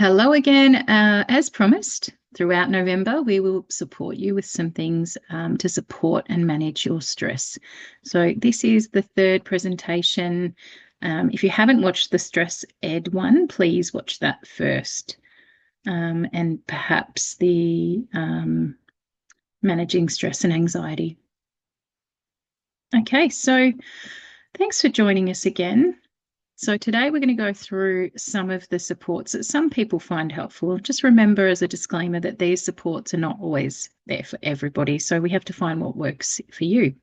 Hello again. As promised, throughout November, we will support you with some things to support and manage your stress. So, this is the third presentation. If you haven't watched the Stress Ed one, please watch that first. And perhaps the managing stress and anxiety. Okay, so thanks for joining us again. So today we're going to go through some of the supports that some people find helpful. Just remember as a disclaimer that these supports are not always there for everybody. So we have to find what works for you.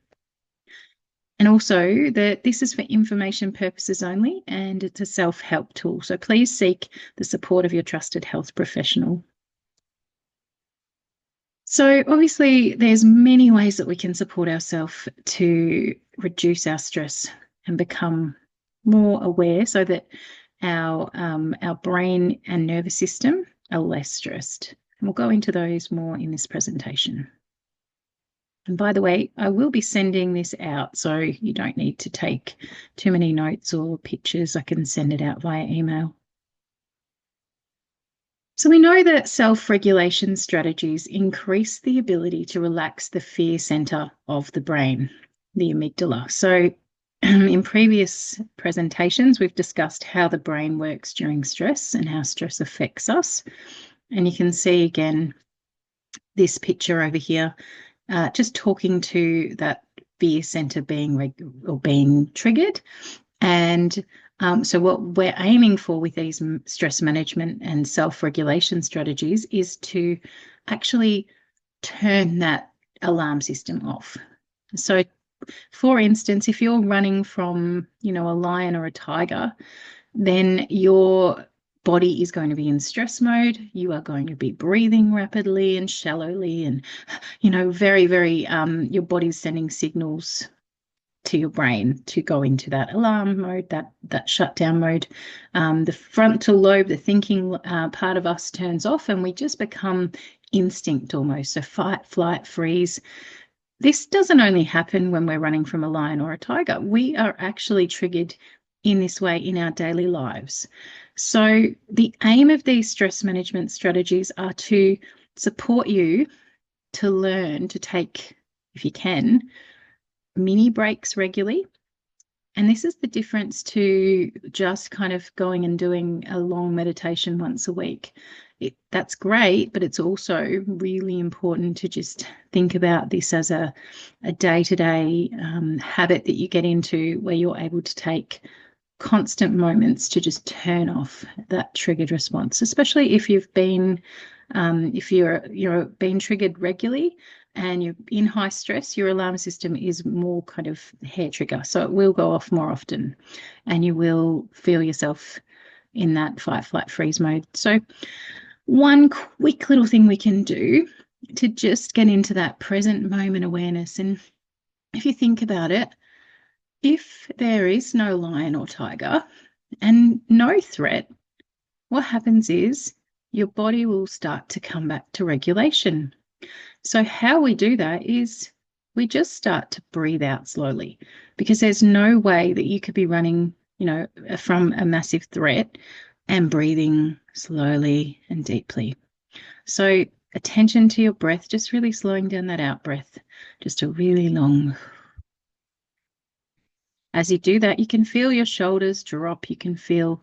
And also that this is for information purposes only, and it's a self-help tool. So please seek the support of your trusted health professional. So obviously there's many ways that we can support ourselves to reduce our stress and become more aware so that our brain and nervous system are less stressed. And we'll go into those more in this presentation. And by the way, I will be sending this out, so you don't need to take too many notes or pictures. I can send it out via email. So we know that self-regulation strategies increase the ability to relax the fear center of the brain, the amygdala. So in previous presentations, we've discussed how the brain works during stress and how stress affects us. And you can see again this picture over here, just talking to that fear center being triggered. And so what we're aiming for with these stress management and self-regulation strategies is to actually turn that alarm system off. So for instance, if you're running from, a lion or a tiger, then your body is going to be in stress mode. You are going to be breathing rapidly and shallowly and, very, very, your body's sending signals to your brain to go into that alarm mode, that shutdown mode. The frontal lobe, the thinking part of us turns off and we just become instinct almost. So fight, flight, freeze. This doesn't only happen when we're running from a lion or a tiger. We are actually triggered in this way in our daily lives. So the aim of these stress management strategies are to support you to learn to take, if you can, mini breaks regularly. And this is the difference to just kind of going and doing a long meditation once a week. That's great, but it's also really important to just think about this as a day-to-day habit that you get into where you're able to take constant moments to just turn off that triggered response, especially if you've been, if you're being triggered regularly and you're in high stress, your alarm system is more kind of hair trigger. So it will go off more often and you will feel yourself in that fight, flight, freeze mode. So one quick little thing we can do to just get into that present moment awareness. And if you think about it, if there is no lion or tiger and no threat, what happens is your body will start to come back to regulation. So how we do that is we just start to breathe out slowly, because there's no way that you could be running, from a massive threat and breathing slowly and deeply. So attention to your breath, just really slowing down that out breath, just a really long. As you do that, you can feel your shoulders drop. You can feel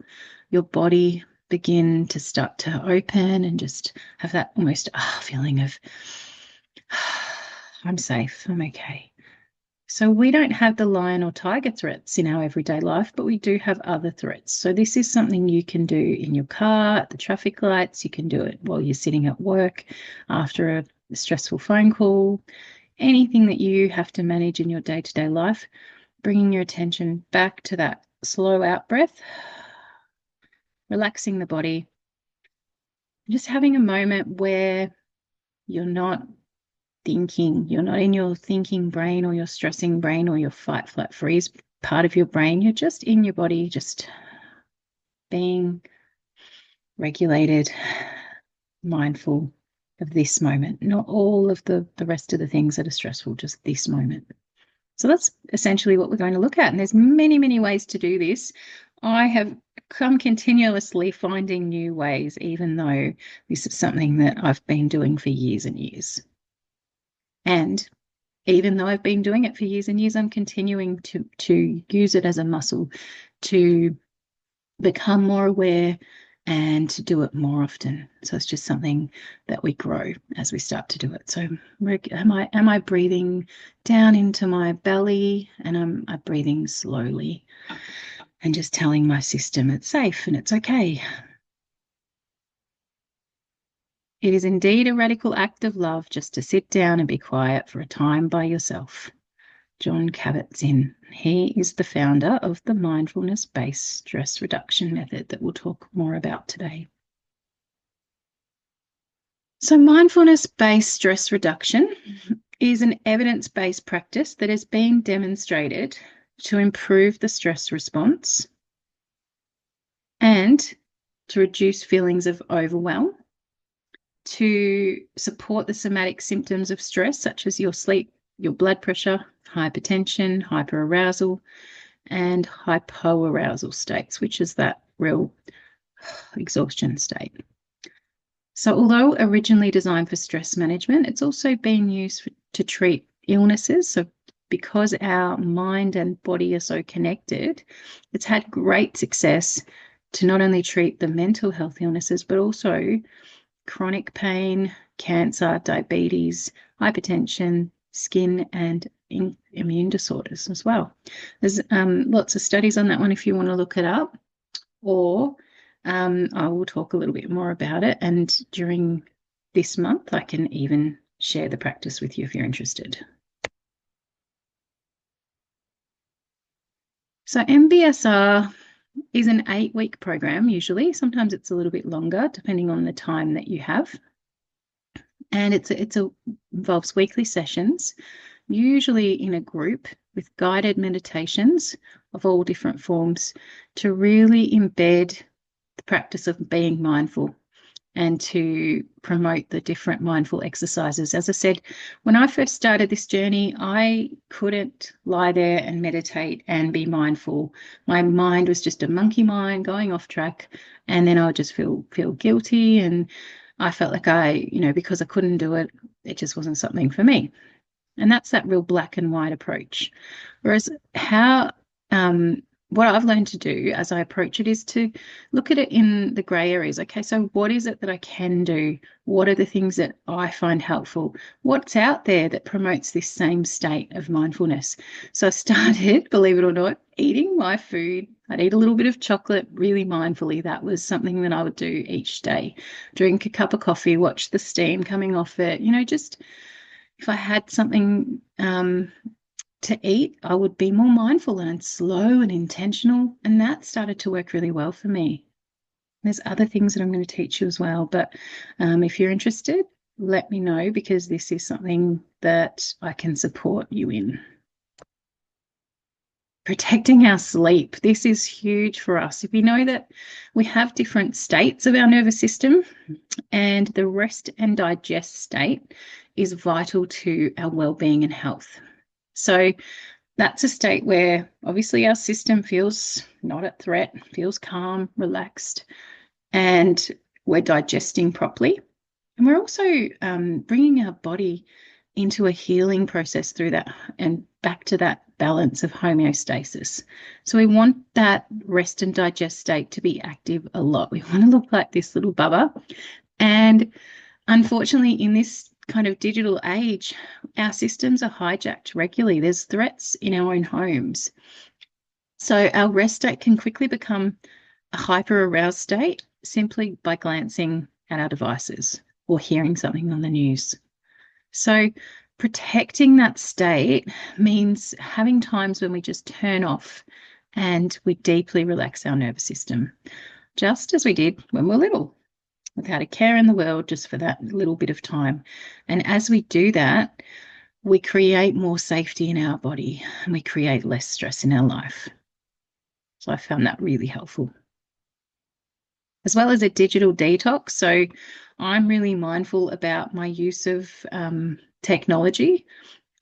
your body begin to start to open and just have that almost feeling of I'm safe, I'm okay. So we don't have the lion or tiger threats in our everyday life, but we do have other threats. So this is something you can do in your car, at the traffic lights. You can do it while you're sitting at work, after a stressful phone call, anything that you have to manage in your day-to-day life, bringing your attention back to that slow out breath, relaxing the body, just having a moment where you're not thinking, you're not in your thinking brain or your stressing brain or your fight, flight, freeze part of your brain. You're just in your body, just being regulated, mindful of this moment, not all of the rest of the things that are stressful, just this moment. So that's essentially what we're going to look at. And there's many, many ways to do this. I have I'm continuously finding new ways, even though this is something that I've been doing for years and years. And even though I've been doing it for years and years, I'm continuing to use it as a muscle to become more aware and to do it more often. So it's just something that we grow as we start to do it. So am I breathing down into my belly, and I'm breathing slowly and just telling my system it's safe and it's okay. It is indeed a radical act of love just to sit down and be quiet for a time by yourself. Jon Kabat-Zinn. He is the founder of the mindfulness-based stress reduction method that we'll talk more about today. So mindfulness-based stress reduction is an evidence-based practice that has been demonstrated to improve the stress response and to reduce feelings of overwhelm, to support the somatic symptoms of stress, such as your sleep, your blood pressure, hypertension, hyperarousal, and hypoarousal states, which is that real exhaustion state. So although originally designed for stress management, it's also been used to treat illnesses. So because our mind and body are so connected, it's had great success to not only treat the mental health illnesses, but also chronic pain, cancer, diabetes, hypertension, skin and immune disorders as well. There's lots of studies on that one if you want to look it up, or I will talk a little bit more about it. And during this month, I can even share the practice with you if you're interested. So MBSR is an 8-week program usually. Sometimes it's a little bit longer depending on the time that you have. And it involves weekly sessions, usually in a group with guided meditations of all different forms to really embed the practice of being mindful and to promote the different mindful exercises. As I said, when I first started this journey, I couldn't lie there and meditate and be mindful. My mind was just a monkey mind going off track, and then I would just feel guilty, and I felt like because I couldn't do it, it just wasn't something for me. And that's that real black and white approach. Whereas what I've learned to do as I approach it is to look at it in the grey areas. Okay, so what is it that I can do? What are the things that I find helpful? What's out there that promotes this same state of mindfulness? So I started, believe it or not, eating my food. I'd eat a little bit of chocolate really mindfully. That was something that I would do each day. Drink a cup of coffee, watch the steam coming off it. Just if I had something to eat, I would be more mindful and slow and intentional. And that started to work really well for me. There's other things that I'm going to teach you as well. But if you're interested, let me know, because this is something that I can support you in. Protecting our sleep. This is huge for us. If we know that we have different states of our nervous system, and the rest and digest state is vital to our well-being and health. So that's a state where obviously our system feels not at threat, feels calm, relaxed, and we're digesting properly. And we're also bringing our body into a healing process through that and back to that balance of homeostasis. So we want that rest and digest state to be active a lot. We want to look like this little bubba. And unfortunately, in this kind of digital age, our systems are hijacked regularly. There's threats in our own homes. So our rest state can quickly become a hyper-aroused state simply by glancing at our devices or hearing something on the news. So protecting that state means having times when we just turn off and we deeply relax our nervous system, just as we did when we were little, without a care in the world, just for that little bit of time. And as we do that, we create more safety in our body and we create less stress in our life. So I found that really helpful. As well as a digital detox. So I'm really mindful about my use of technology.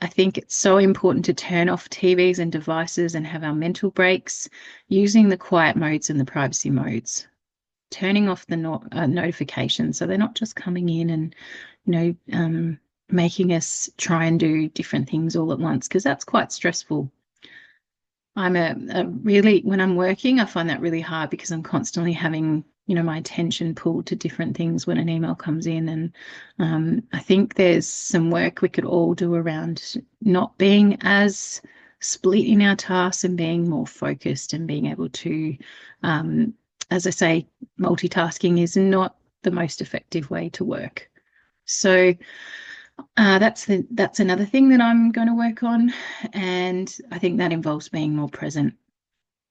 I think it's so important to turn off TVs and devices and have our mental breaks using the quiet modes and the privacy modes, turning off the notifications so they're not just coming in and, making us try and do different things all at once, because that's quite stressful. I'm when I'm working, I find that really hard because I'm constantly having, my attention pulled to different things when an email comes in. And I think there's some work we could all do around not being as split in our tasks and being more focused and being able to, as I say, multitasking is not the most effective way to work. So that's another thing that I'm going to work on, and I think that involves being more present.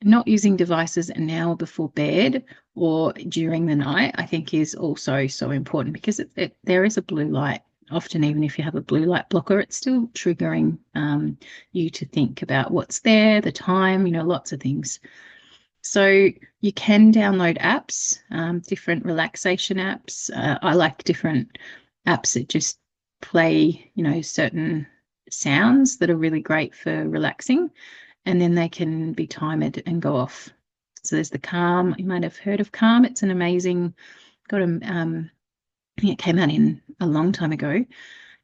Not using devices an hour before bed or during the night, I think, is also so important, because there is a blue light. Often, even if you have a blue light blocker, it's still triggering you to think about what's there, the time, lots of things. So you can download apps, different relaxation apps. I like different apps that just play, certain sounds that are really great for relaxing, and then they can be timed and go off. So there's the Calm. You might have heard of Calm. It's an amazing, I think it came out in a long time ago,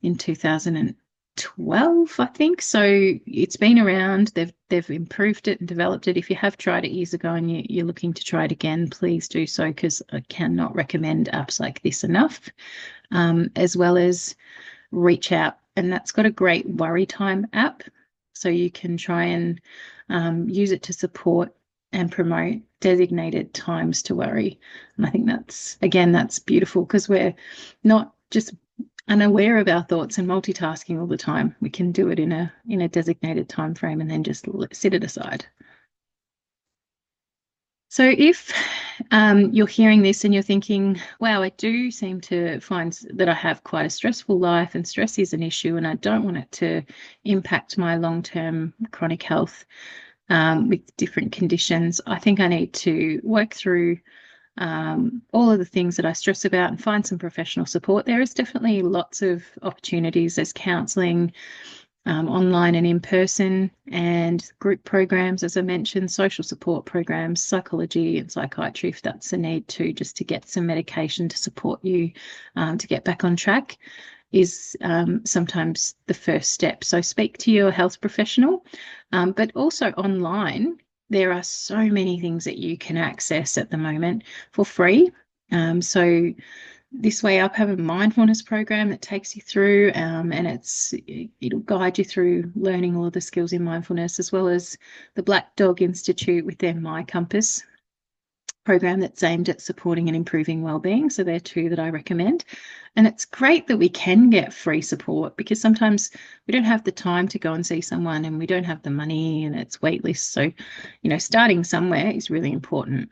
in 2012, I think. So it's been around. They've improved it and developed it. If you have tried it years ago and you're looking to try it again, please do so, because I cannot recommend apps like this enough. As well as Reach Out, and that's got a great worry time app. So you can try and use it to support and promote designated times to worry. And I think that's beautiful, because we're not just unaware of our thoughts and multitasking all the time. We can do it in a designated time frame and then just sit it aside. So if you're hearing this and you're thinking, wow, I do seem to find that I have quite a stressful life, and stress is an issue, and I don't want it to impact my long-term chronic health with different conditions, I think I need to work through all of the things that I stress about and find some professional support. There is definitely lots of opportunities. There's counselling, online and in person, and group programs, as I mentioned, social support programs, psychology and psychiatry, if that's a need to, just to get some medication to support you to get back on track, is sometimes the first step. So speak to your health professional, but also online. There are so many things that you can access at the moment for free. So This Way Up have a mindfulness program that takes you through, and it'll guide you through learning all of the skills in mindfulness, as well as the Black Dog Institute with their My Compass program that's aimed at supporting and improving wellbeing. So they're two that I recommend. And it's great that we can get free support, because sometimes we don't have the time to go and see someone, and we don't have the money, and it's wait lists. So, starting somewhere is really important.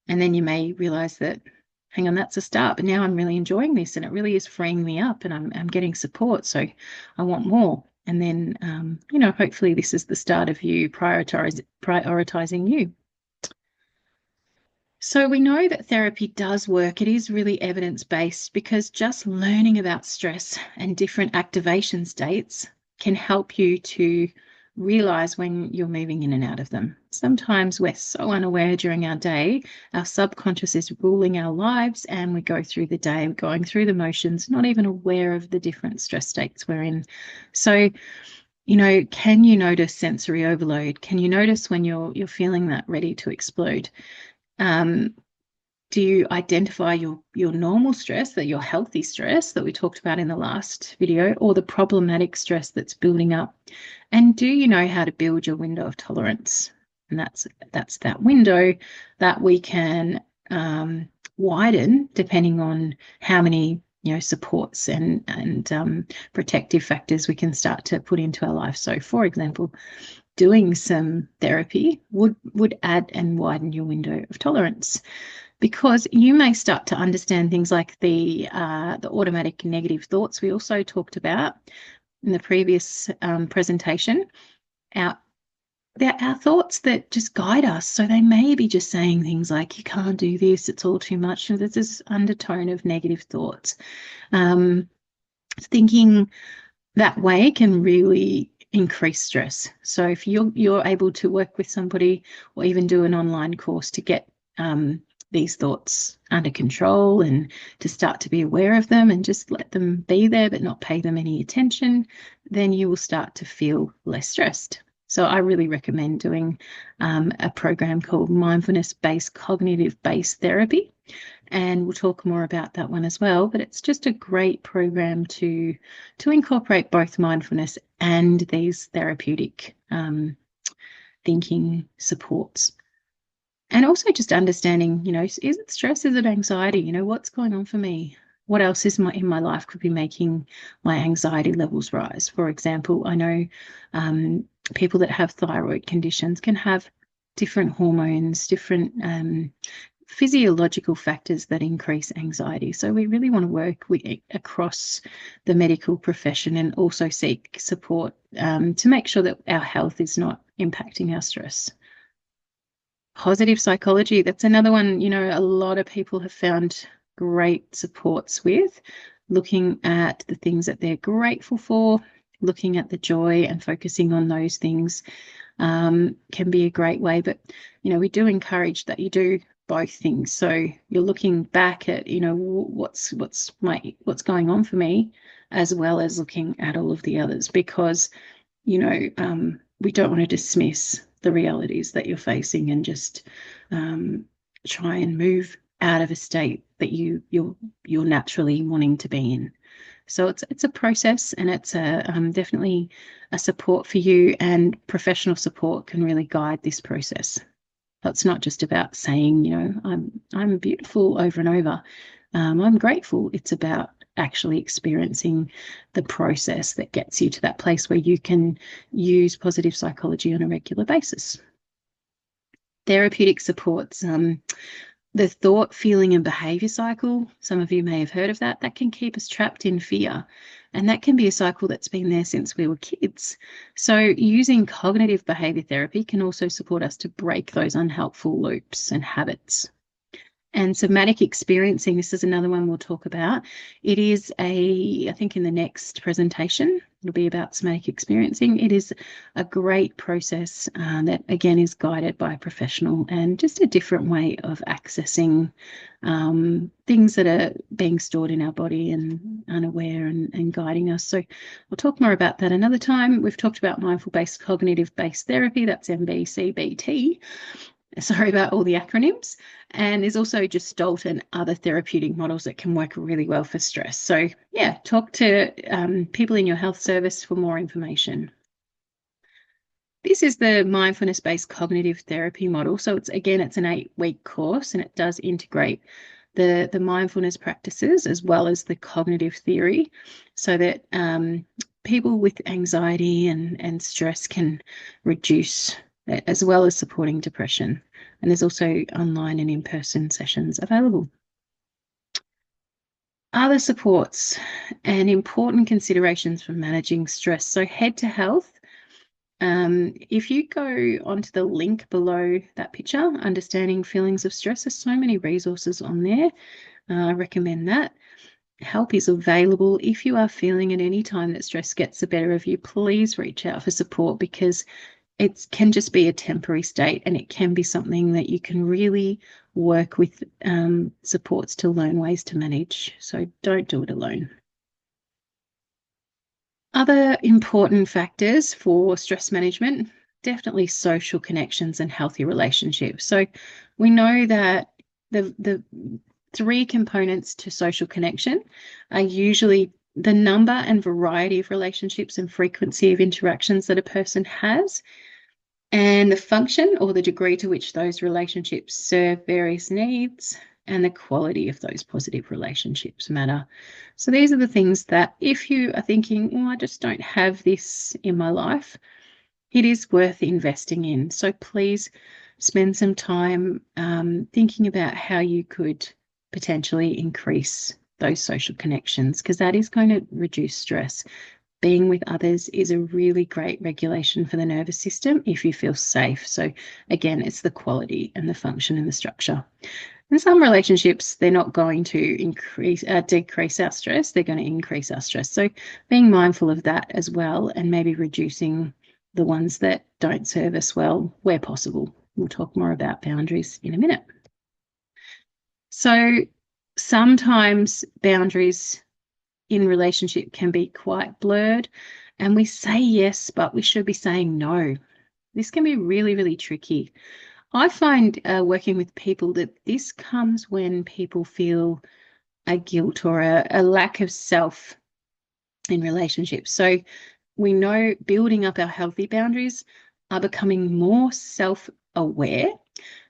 And then you may realize that, hang on, that's a start, but now I'm really enjoying this, and it really is freeing me up, and I'm getting support, so I want more. And then, hopefully this is the start of you prioritizing you. So we know that therapy does work. It is really evidence-based, because just learning about stress and different activation states can help you to realize when you're moving in and out of them. Sometimes we're so unaware during our day, our subconscious is ruling our lives, and we go through the day going through the motions, not even aware of the different stress states we're in. So, can you notice sensory overload? Can you notice when you're feeling that ready to explode? Do you identify your normal stress, that your healthy stress that we talked about in the last video, or the problematic stress that's building up? And do you know how to build your window of tolerance? And that's that window that we can widen depending on how many supports and protective factors we can start to put into our life. So, for example, doing some therapy would add and widen your window of tolerance, because you may start to understand things like the automatic negative thoughts we also talked about in the previous presentation. They're our thoughts that just guide us. So they may be just saying things like, you can't do this, it's all too much. So there's this undertone of negative thoughts. Thinking, that way can really increase stress. So if you're able to work with somebody or even do an online course to get these thoughts under control and to start to be aware of them and just let them be there but not pay them any attention, then you will start to feel less stressed. So I really recommend doing a program called Mindfulness-Based Cognitive-Based Therapy. And we'll talk more about that one as well. But it's just a great program to incorporate both mindfulness and these therapeutic thinking supports. And also just understanding, is it stress? Is it anxiety? What's going on for me? What else is in my life could be making my anxiety levels rise? For example, I know people that have thyroid conditions can have different hormones, different physiological factors that increase anxiety. So we really want to work across the medical profession and also seek support to make sure that our health is not impacting our stress. Positive psychology, that's another one, a lot of people have found great supports with, looking at the things that they're grateful for, looking at the joy and focusing on those things can be a great way. But, we do encourage that you do both things. So you're looking back at, what's going on for me, as well as looking at all of the others, because, we don't want to dismiss the realities that you're facing and just try and move out of a state that you're naturally wanting to be in. So it's a process, and it's definitely a support for you, and professional support can really guide this process. So it's not just about saying, I'm beautiful over and over. I'm grateful. It's about actually experiencing the process that gets you to that place where you can use positive psychology on a regular basis. Therapeutic supports, the thought, feeling, and behavior cycle. Some of you may have heard of that. That can keep us trapped in fear. And that can be a cycle that's been there since we were kids. So using cognitive behavior therapy can also support us to break those unhelpful loops and habits. And somatic experiencing, this is another one we'll talk about. It is I think in the next presentation, it'll be about somatic experiencing. It is a great process that, again, is guided by a professional, and just a different way of accessing things that are being stored in our body and unaware, and guiding us. So we'll talk more about that another time. We've talked about mindful-based cognitive-based therapy. That's MBCBT. Sorry about all the acronyms. And there's also Gestalt and other therapeutic models that can work really well for stress. So yeah, talk to people in your health service for more information. This is the mindfulness-based cognitive therapy model. So it's an 8-week course, and it does integrate the mindfulness practices as well as the cognitive theory, so that people with anxiety and stress can reduce, as well as supporting depression. And there's also online and in-person sessions available. Other supports and important considerations for managing stress. So Head to Health. If you go onto the link below that picture, Understanding Feelings of Stress, there's so many resources on there. I recommend that. Help is available. If you are feeling at any time that stress gets the better of you, please reach out for support, because it can just be a temporary state, and it can be something that you can really work with supports to learn ways to manage. So don't do it alone. Other important factors for stress management, definitely social connections and healthy relationships. So we know that the 3 components to social connection are usually the number and variety of relationships and frequency of interactions that a person has, and the function or the degree to which those relationships serve various needs, and the quality of those positive relationships matter. So these are the things that, if you are thinking, I just don't have this in my life, it is worth investing in. So please spend some time thinking about how you could potentially increase those social connections, because that is going to reduce stress. Being with others is a really great regulation for the nervous system if you feel safe. So again, it's the quality and the function and the structure. In some relationships, they're not going to decrease our stress, they're going to increase our stress. So being mindful of that as well, and maybe reducing the ones that don't serve us well where possible. We'll talk more about boundaries in a minute. So sometimes boundaries in relationship can be quite blurred, and we say yes, but we should be saying no. This can be really, really tricky. I find working with people that this comes when people feel a guilt or a lack of self in relationships. So we know building up our healthy boundaries are becoming more self-aware,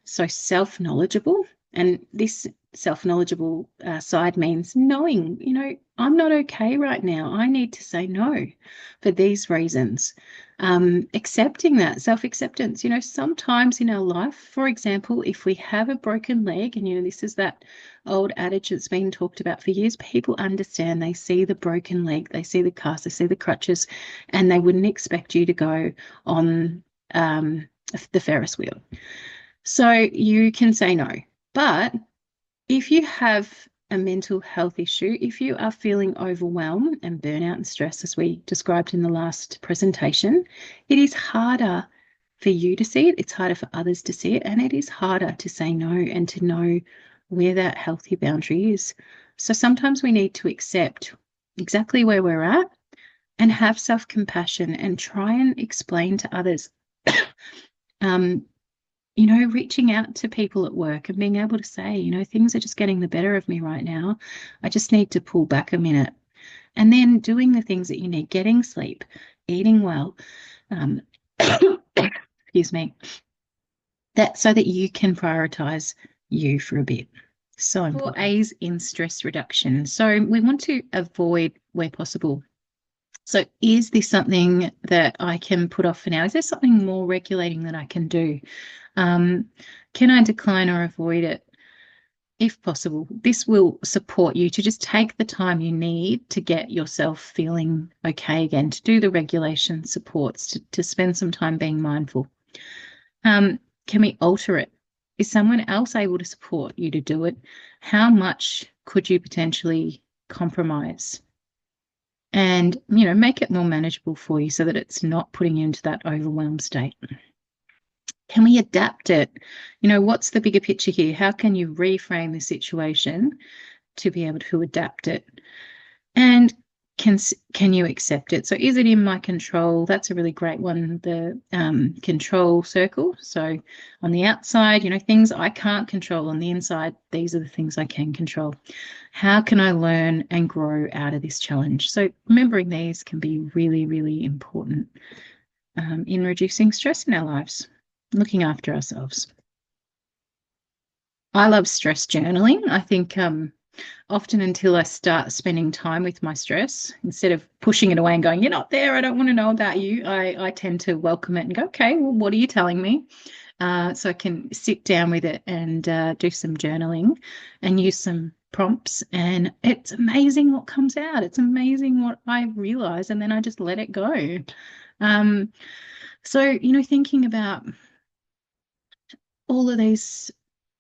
so self-knowledgeable. And this self-knowledgeable side means knowing, I'm not okay right now. I need to say no for these reasons. Accepting that, self-acceptance, sometimes in our life, for example, if we have a broken leg, and, this is that old adage that's been talked about for years, people understand, they see the broken leg, they see the cast, they see the crutches, and they wouldn't expect you to go on the Ferris wheel. So you can say no. But if you have a mental health issue, if you are feeling overwhelmed and burnout and stress, as we described in the last presentation, it is harder for you to see it. It's harder for others to see it. And it is harder to say no and to know where that healthy boundary is. So sometimes we need to accept exactly where we're at and have self-compassion and try and explain to others reaching out to people at work and being able to say, things are just getting the better of me right now. I just need to pull back a minute. And then doing the things that you need, getting sleep, eating well, excuse me, so that you can prioritize you for a bit. So important. 4A's in stress reduction. So we want to avoid where possible. So is this something that I can put off for now? Is there something more regulating that I can do? Can I decline or avoid it? If possible, this will support you to just take the time you need to get yourself feeling okay again, to do the regulation supports, to spend some time being mindful. Can we alter it? Is someone else able to support you to do it? How much could you potentially compromise? And, make it more manageable for you so that it's not putting you into that overwhelmed state. Can we adapt it? What's the bigger picture here? How can you reframe the situation to be able to adapt it? And can you accept it? So is it in my control? That's a really great one, the control circle. So on the outside, things I can't control. On the inside, these are the things I can control. How can I learn and grow out of this challenge? So remembering these can be really, really important in reducing stress in our lives, looking after ourselves. I love stress journaling. I think often until I start spending time with my stress, instead of pushing it away and going, you're not there, I don't want to know about you, I tend to welcome it and go, okay, well, what are you telling me? So I can sit down with it and do some journaling and use some prompts, and it's amazing what comes out. It's amazing what I realize, and then I just let it go. So, thinking about all of these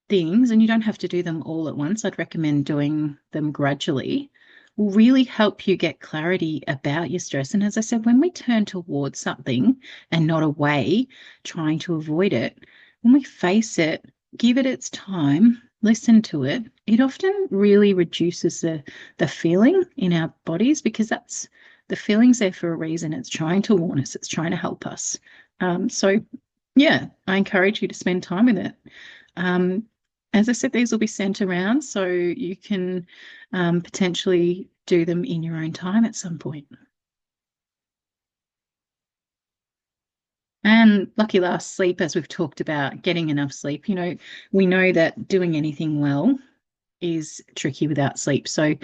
things, and you don't have to do them all at once, I'd recommend doing them gradually, will really help you get clarity about your stress. And as I said, when we turn towards something and not away, trying to avoid it, when we face it, give it its time, listen to it, it often really reduces the feeling in our bodies, because that's the feeling's there for a reason. It's trying to warn us, it's trying to help us. So yeah, I encourage you to spend time with it. As I said, these will be sent around, so you can potentially do them in your own time at some point. And lucky last, sleep, as we've talked about, getting enough sleep. We know that doing anything well is tricky without sleep. So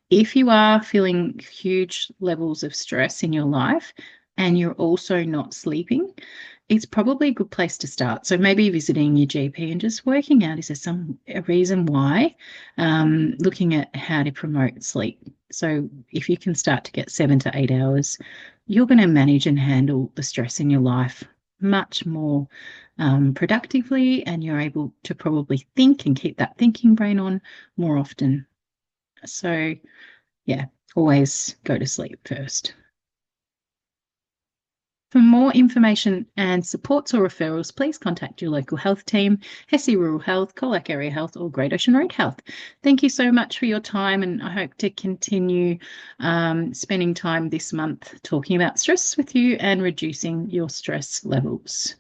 if you are feeling huge levels of stress in your life and you're also not sleeping, it's probably a good place to start. So maybe visiting your GP and just working out, is there a reason why, looking at how to promote sleep. So if you can start to get 7 to 8 hours, you're going to manage and handle the stress in your life much more productively, and you're able to probably think and keep that thinking brain on more often. So, yeah, always go to sleep first. For more information and supports or referrals, please contact your local health team, Hesse Rural Health, Colac Area Health, or Great Ocean Road Health. Thank you so much for your time, and I hope to continue spending time this month talking about stress with you and reducing your stress levels.